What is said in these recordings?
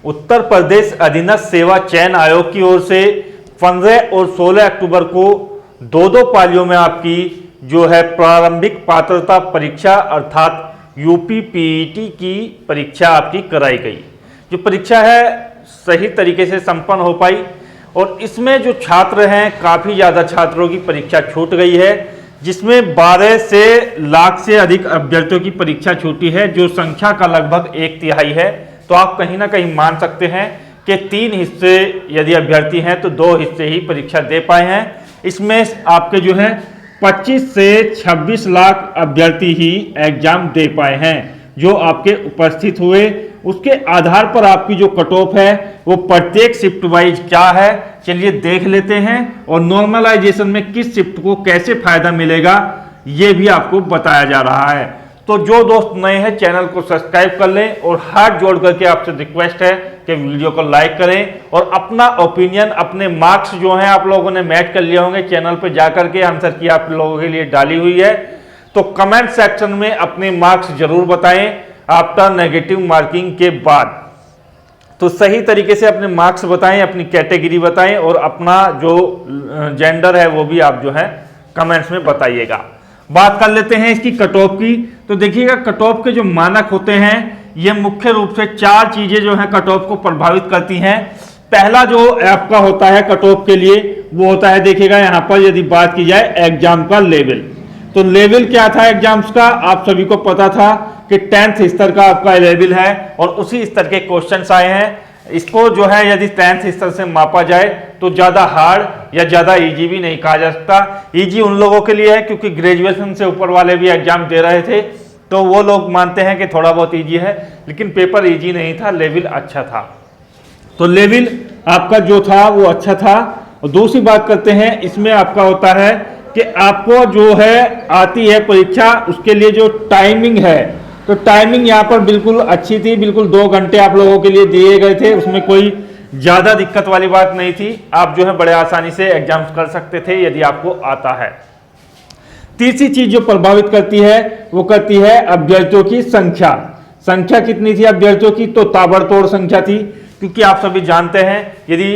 उत्तर प्रदेश अधीनस्थ सेवा चयन आयोग की ओर से 15 और 16 अक्टूबर को दो पालियों में आपकी जो है प्रारंभिक पात्रता परीक्षा अर्थात यूपी पीईटी की परीक्षा आपकी कराई गई। जो परीक्षा है सही तरीके से संपन्न हो पाई और इसमें जो छात्र हैं काफ़ी ज़्यादा छात्रों की परीक्षा छूट गई है, जिसमें 12 से लाख से अधिक अभ्यर्थियों की परीक्षा छूटी है, जो संख्या का लगभग 1/3 है। तो आप कहीं ना कहीं मान सकते हैं कि 3 हिस्से यदि अभ्यर्थी हैं तो 2 हिस्से ही परीक्षा दे पाए हैं। इसमें आपके जो है 25 से 26 लाख अभ्यर्थी ही एग्जाम दे पाए हैं जो आपके उपस्थित हुए। उसके आधार पर आपकी जो कट ऑफ है वो प्रत्येक शिफ्ट वाइज क्या है चलिए देख लेते हैं, और नॉर्मलाइजेशन में किस शिफ्ट को कैसे फायदा मिलेगा ये भी आपको बताया जा रहा है। तो जो दोस्त नए हैं चैनल को सब्सक्राइब कर लें और हाथ जोड़ करके आपसे रिक्वेस्ट है कि वीडियो को लाइक करें और अपना ओपिनियन, अपने मार्क्स जो हैं आप लोगों ने मैच कर लिए होंगे, चैनल पर जाकर के आंसर की आप लोगों के लिए डाली हुई है, तो कमेंट सेक्शन में अपने मार्क्स जरूर बताएं आफ्टर नेगेटिव मार्किंग के बाद। तो सही तरीके से अपने मार्क्स बताएं, अपनी कैटेगरी बताएं और अपना जो जेंडर है वो भी आप जो है कमेंट्स में बताइएगा। बात कर लेते हैं इसकी कट ऑफ की। तो देखिएगा कट ऑफ के जो मानक होते हैं ये मुख्य रूप से 4 चीजें जो है कट ऑफ को प्रभावित करती हैं। पहला जो आपका होता है कट ऑफ के लिए वो होता है, देखिएगा यहाँ पर यदि बात की जाए एग्जाम का लेवल, तो लेवल क्या था एग्जाम्स का आप सभी को पता था कि 10th स्तर का आपका लेवल है और उसी स्तर के क्वेश्चंस आए हैं। इसको जो है यदि 10th स्तर से मापा जाए तो ज़्यादा हार्ड या ज़्यादा इजी भी नहीं कहा जा सकता। इजी उन लोगों के लिए है क्योंकि ग्रेजुएशन से ऊपर वाले भी एग्जाम दे रहे थे तो वो लोग मानते हैं कि थोड़ा बहुत इजी है, लेकिन पेपर इजी नहीं था, लेवल अच्छा था। तो लेवल आपका जो था वो अच्छा था। और दूसरी बात करते हैं, इसमें आपका होता है कि आपको जो है आती है परीक्षा उसके लिए जो टाइमिंग है, तो टाइमिंग यहाँ पर बिल्कुल अच्छी थी, बिल्कुल 2 घंटे आप लोगों के लिए दिए गए थे, उसमें कोई ज़्यादा दिक्कत वाली बात नहीं थी। आप जो है बड़े आसानी से एग्जाम्स कर सकते थे यदि आपको आता है। तीसरी चीज जो प्रभावित करती है वो करती है अभ्यर्थियों की संख्या। संख्या कितनी थी अभ्यर्थियों की, तो ताबड़तोड़ संख्या थी, क्योंकि आप सभी जानते हैं यदि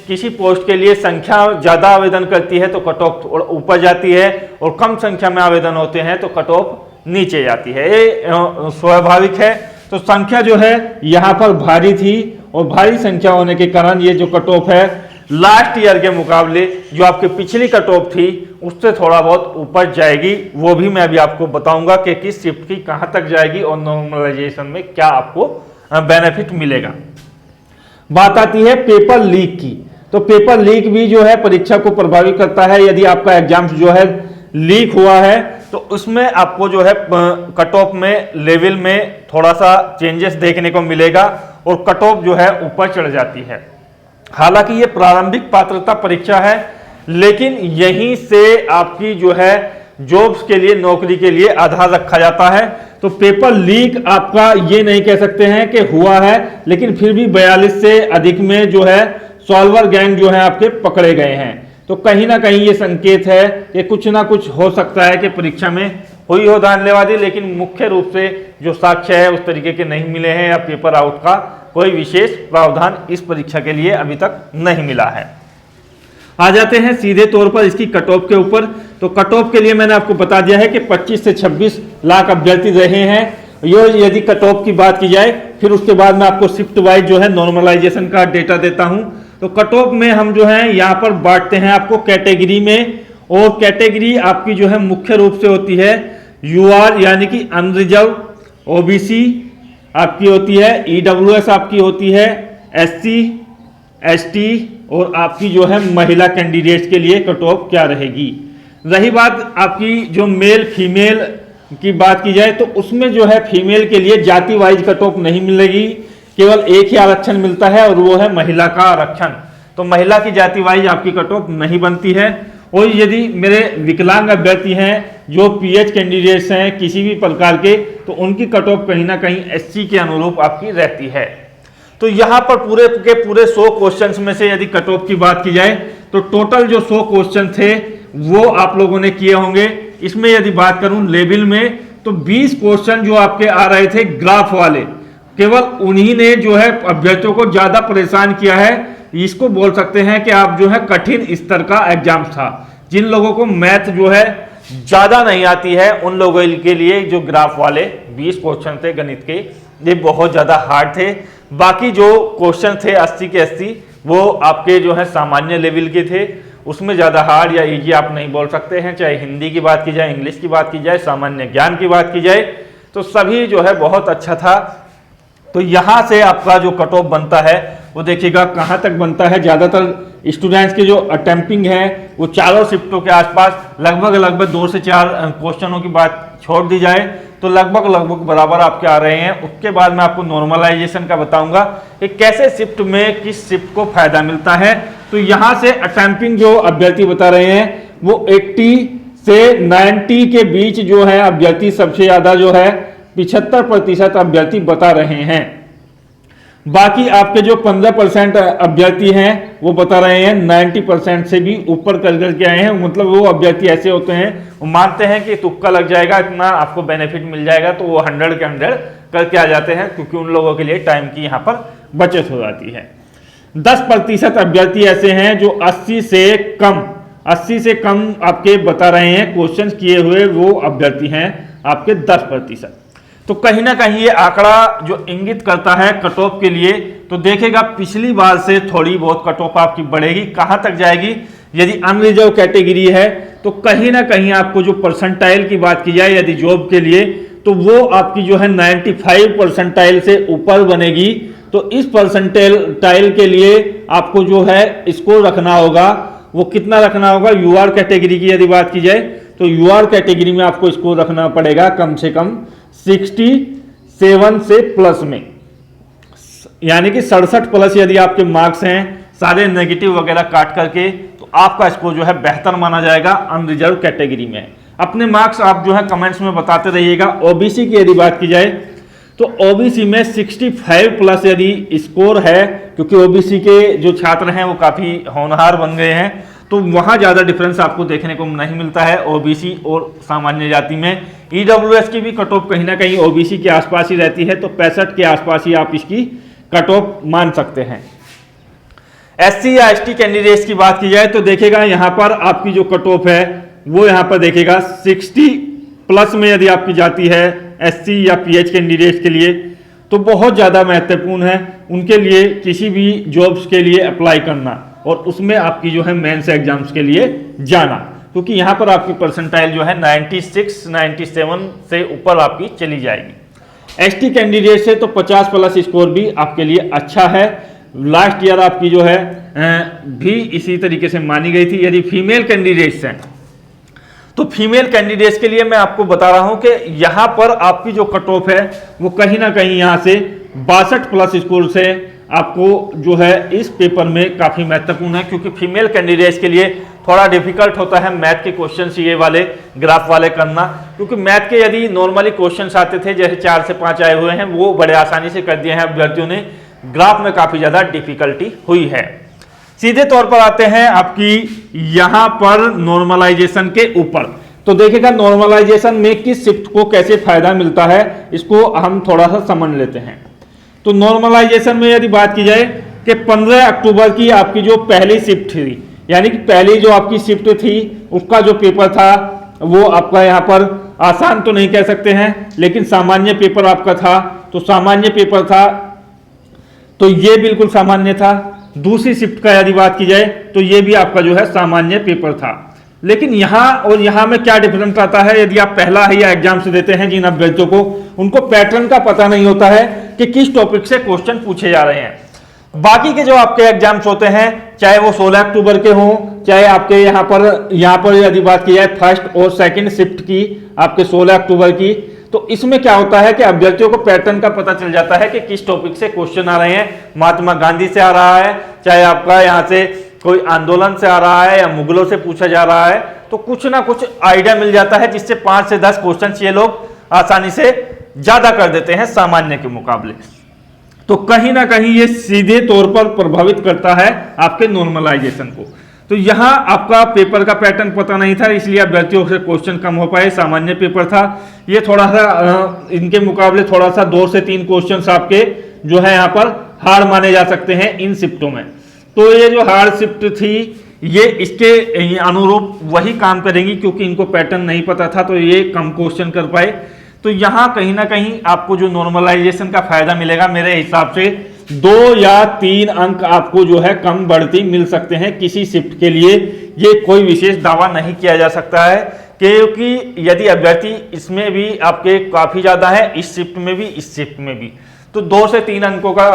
किसी पोस्ट के लिए संख्या ज़्यादा आवेदन करती है तो कट ऑफ ऊपर जाती है और कम संख्या में आवेदन होते हैं तो कट ऑफ नीचे जाती है, ये स्वाभाविक है। तो संख्या जो है यहाँ पर भारी थी और भारी संख्या होने के कारण ये जो कट ऑफ है लास्ट ईयर के मुकाबले जो आपकी पिछली कट ऑफ थी उससे थोड़ा बहुत ऊपर जाएगी। वो भी मैं अभी आपको बताऊंगा कि किस शिफ्ट की कहाँ तक जाएगी और नॉर्मलाइजेशन में क्या आपको बेनिफिट मिलेगा। बात आती है पेपर लीक की। तो पेपर लीक भी जो है परीक्षा को प्रभावित करता है। यदि आपका एग्जाम जो है लीक हुआ है तो उसमें आपको जो है कट ऑफ में लेवल में थोड़ा सा चेंजेस देखने को मिलेगा और कट ऑफ जो है ऊपर चढ़ जाती है। हालांकि ये प्रारंभिक पात्रता परीक्षा है, लेकिन यहीं से आपकी जो है जॉब्स के लिए, नौकरी के लिए आधार रखा जाता है। तो पेपर लीक आपका ये नहीं कह सकते हैं कि हुआ है, लेकिन फिर भी 42 से अधिक में जो है सॉल्वर गैंग जो है आपके पकड़े गए हैं। तो कहीं ना कहीं ये संकेत है कि कुछ ना कुछ हो सकता है कि परीक्षा में हुई हो धांधलेबाजी, लेकिन मुख्य रूप से जो साक्ष्य है उस तरीके के नहीं मिले हैं या पेपर आउट का कोई विशेष प्रावधान इस परीक्षा के लिए अभी तक नहीं मिला है। आ जाते हैं सीधे तौर पर इसकी कट ऑफ के ऊपर। तो कट ऑफ के लिए मैंने आपको बता दिया है कि 25 से 26 लाख अभ्यर्थी रहे हैं। ये यदि कट ऑफ की बात की जाए, फिर उसके बाद मैं आपको शिफ्ट वाइज जो है नॉर्मलाइजेशन का डेटा देता हूं। तो कट ऑफ में हम जो है यहाँ पर बांटते हैं आपको कैटेगरी में, और कैटेगरी आपकी जो है मुख्य रूप से होती है यूआर यानी कि अनरिजर्व, ओबीसी आपकी होती है, ईडब्ल्यूएस आपकी होती है, एससी, एसटी और आपकी जो है महिला कैंडिडेट्स के लिए कट ऑफ क्या रहेगी। रही बात आपकी जो मेल फीमेल की बात की जाए तो उसमें जो है फीमेल के लिए जाति वाइज कट ऑफ नहीं मिलेगी, केवल एक ही आरक्षण मिलता है और वो है महिला का आरक्षण। तो महिला की जाति वाइज आपकी कट ऑफ नहीं बनती है। और यदि मेरे विकलांग अभ्यर्थी हैं जो पीएच कैंडिडेट्स हैं किसी भी प्रकार के, तो उनकी कट ऑफ कहीं ना कहीं एससी के अनुरूप आपकी रहती है। तो यहाँ पर पूरे के पूरे 100 क्वेश्चंस में से यदि कट ऑफ की बात की जाए तो टोटल जो 100 क्वेश्चन थे वो आप लोगों ने किए होंगे। इसमें यदि बात करूं लेवल में तो 20 क्वेश्चन जो आपके आ रहे थे ग्राफ वाले केवल उन्हीं ने जो है अभ्यर्थियों को ज्यादा परेशान किया है। इसको बोल सकते हैं कि आप जो है कठिन स्तर का एग्जाम था। जिन लोगों को मैथ जो है ज्यादा नहीं आती है उन लोगों के लिए जो ग्राफ वाले 20 क्वेश्चन थे गणित के, ये बहुत ज्यादा हार्ड थे। बाकी जो क्वेश्चन थे 80 के 80 वो आपके जो है सामान्य लेवल के थे, उसमें ज्यादा हार्ड या इजी आप नहीं बोल सकते हैं। चाहे हिंदी की बात की जाए, इंग्लिश की बात की जाए, सामान्य ज्ञान की बात की जाए, तो सभी जो है बहुत अच्छा था। तो यहां से आपका जो कट ऑफ बनता है वो देखिएगा कहां तक बनता है। ज्यादातर स्टूडेंट्स की जो अटेम्प्टिंग है वो चारों शिफ्टों के आसपास लगभग 2 से 4 क्वेश्चनों की बात छोड़ दी जाए तो लगभग बराबर आपके आ रहे हैं। उसके बाद मैं आपको नॉर्मलाइजेशन का बताऊंगा कि कैसे शिफ्ट में किस शिफ्ट को फायदा मिलता है। तो यहां से अटेम्प्टिंग जो अभ्यर्थी बता रहे हैं वो 80 से 90 के बीच जो है अभ्यर्थी सबसे ज्यादा जो है 75% अभ्यर्थी बता रहे हैं। बाकी आपके जो 15% अभ्यर्थी हैं वो बता रहे हैं 90% से भी ऊपर करके आए हैं। मतलब वो अभ्यर्थी ऐसे होते हैं वो मानते हैं कि तुक्का लग जाएगा, इतना आपको बेनिफिट मिल जाएगा, तो वो 100 के 100 करके आ जाते हैं, क्योंकि उन लोगों के लिए टाइम की यहाँ पर बचत हो जाती है। 10% अभ्यर्थी ऐसे हैं जो 80 से कम आपके बता रहे हैं, क्वेश्चन किए हुए वो अभ्यर्थी हैं आपके 10%। तो कहीं ना कहीं ये आंकड़ा जो इंगित करता है कट ऑफ के लिए, तो देखेगा पिछली बार से थोड़ी बहुत कट ऑफ आपकी बढ़ेगी। कहां तक जाएगी? यदि अनरिजर्व कैटेगरी है तो कहीं ना कहीं आपको जो परसेंटाइल की बात की जाए यदि जॉब के लिए, तो वो आपकी जो है 95 परसेंटाइल से ऊपर बनेगी। तो इस परसेंटाइल के लिए आपको जो है स्कोर रखना होगा, वो कितना रखना होगा? यूआर कैटेगरी की यदि बात की जाए तो यूआर कैटेगरी में आपको स्कोर रखना पड़ेगा कम से कम 67 से प्लस में, यानी कि 67 प्लस यदि आपके मार्क्स हैं सारे नेगेटिव वगैरह काट करके, तो आपका स्कोर जो है बेहतर माना जाएगा अनरिजर्व कैटेगरी में। अपने मार्क्स आप जो है कमेंट्स में बताते रहिएगा। ओबीसी की यदि बात की जाए तो ओबीसी में 65 प्लस यदि स्कोर है, क्योंकि ओबीसी के जो छात्र हैं वो काफी होनहार बन गए हैं, तो वहां ज्यादा डिफरेंस आपको देखने को नहीं मिलता है ओबीसी और सामान्य जाति में। ईडब्ल्यूएस की भी कट ऑफ कहीं ना कहीं ओबीसी के आसपास ही रहती है, तो 65 के आसपास ही आप इसकी कट ऑफ मान सकते हैं। एससी या एसटी कैंडिडेट्स की बात की जाए तो देखेगा यहां पर आपकी जो कट ऑफ है वो यहां पर देखेगा 60 प्लस में यदि आपकी जाती है एससी या पीएच कैंडिडेट्स के लिए, तो बहुत ज्यादा महत्वपूर्ण है उनके लिए किसी भी जॉब्स के लिए अप्लाई करना और उसमें आपकी जो है मेंस एग्जाम्स के लिए जाना, क्योंकि यहां पर आपकी परसेंटाइल जो है 96, 97 से ऊपर आपकी चली जाएगी। एसटी कैंडिडेट से तो 50 प्लस स्कोर भी आपके लिए अच्छा है। लास्ट ईयर आपकी जो है भी इसी तरीके से मानी गई थी। यदि फीमेल कैंडिडेट्स हैं तो फीमेल कैंडिडेट्स के लिए मैं आपको बता रहा हूं कि यहां पर आपकी जो कट ऑफ है वो कहीं ना कहीं यहां से 62 प्लस स्कोर से आपको जो है इस पेपर में काफी महत्वपूर्ण है, क्योंकि फीमेल कैंडिडेट्स के लिए थोड़ा डिफिकल्ट होता है मैथ के क्वेश्चंस ये वाले ग्राफ वाले करना, क्योंकि मैथ के यदि नॉर्मली क्वेश्चंस आते थे जैसे 4 से 5 आए हुए हैं वो बड़े आसानी से कर दिए हैं अभ्यर्थियों ने, ग्राफ में काफी ज्यादा डिफिकल्टी हुई है। सीधे तौर पर आते हैं आपकी यहां पर नॉर्मलाइजेशन के ऊपर, तो देखिएगा नॉर्मलाइजेशन में किस शिफ्ट को कैसे फायदा मिलता है इसको हम थोड़ा सा समझ लेते हैं। तो नॉर्मलाइजेशन में यदि बात की जाए कि 15 अक्टूबर की आपकी जो पहली शिफ्ट थी, यानी कि पहली जो आपकी शिफ्ट थी उसका जो पेपर था वो आपका यहाँ पर आसान तो नहीं कह सकते हैं लेकिन सामान्य पेपर आपका था, तो सामान्य पेपर था तो ये बिल्कुल सामान्य था। दूसरी शिफ्ट का यदि बात की जाए तो ये भी आपका जो है सामान्य पेपर था, लेकिन यहाँ और यहाँ में क्या डिफरेंस आता है? यदि आप पहला ही एग्जाम से देते हैं जिन अभ्यर्थियों को, उनको पैटर्न का पता नहीं होता है कि किस टॉपिक से क्वेश्चन पूछे जा रहे हैं। बाकी के जो आपके एग्जाम्स होते हैं चाहे वो 16 अक्टूबर के हों, चाहे आपके यहाँ पर यदि बात की जाए फर्स्ट और सेकंड शिफ्ट की आपके 16 अक्टूबर की, तो इसमें क्या होता है कि अभ्यर्थियों को पैटर्न का पता चल जाता है कि किस टॉपिक से क्वेश्चन आ रहे हैं। महात्मा गांधी से आ रहा है, चाहे आपका यहाँ से कोई आंदोलन से आ रहा है या मुगलों से पूछा जा रहा है, तो कुछ ना कुछ आइडिया मिल जाता है जिससे 5 से 10 क्वेश्चन ये लोग आसानी से ज्यादा कर देते हैं सामान्य के मुकाबले। तो कहीं ना कहीं ये सीधे तौर पर प्रभावित करता है आपके नॉर्मलाइजेशन को। तो यहाँ आपका पेपर का पैटर्न पता नहीं था, इसलिए अभ्यर्थियों से क्वेश्चन कम हो पाए। सामान्य पेपर था ये, थोड़ा सा इनके मुकाबले थोड़ा सा 2 से 3 क्वेश्चन आपके जो है यहाँ पर हार्ड माने जा सकते हैं इन शिफ्टों में। तो ये जो हार्ड शिफ्ट थी ये इसके अनुरूप वही काम करेंगी, क्योंकि इनको पैटर्न नहीं पता था तो ये कम क्वेश्चन कर पाए। तो यहाँ कहीं ना कहीं आपको जो नॉर्मलाइजेशन का फायदा मिलेगा, मेरे हिसाब से 2 या 3 अंक आपको जो है कम बढ़ती मिल सकते हैं किसी शिफ्ट के लिए। ये कोई विशेष दावा नहीं किया जा सकता है, क्योंकि यदि अभ्यर्थी इसमें भी आपके काफी ज्यादा है, इस शिफ्ट में भी, इस शिफ्ट में भी, तो 2 से 3 अंकों का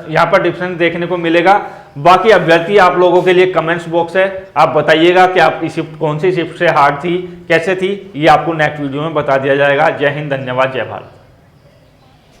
यहाँ पर डिफरेंस देखने को मिलेगा। बाकी अभ्यर्थी आप लोगों के लिए कमेंट्स बॉक्स है, आप बताइएगा कि आपकी शिफ्ट कौन सी शिफ्ट से हार्ड थी, कैसे थी, ये आपको नेक्स्ट वीडियो में बता दिया जाएगा। जय हिंद, धन्यवाद, जय भारत।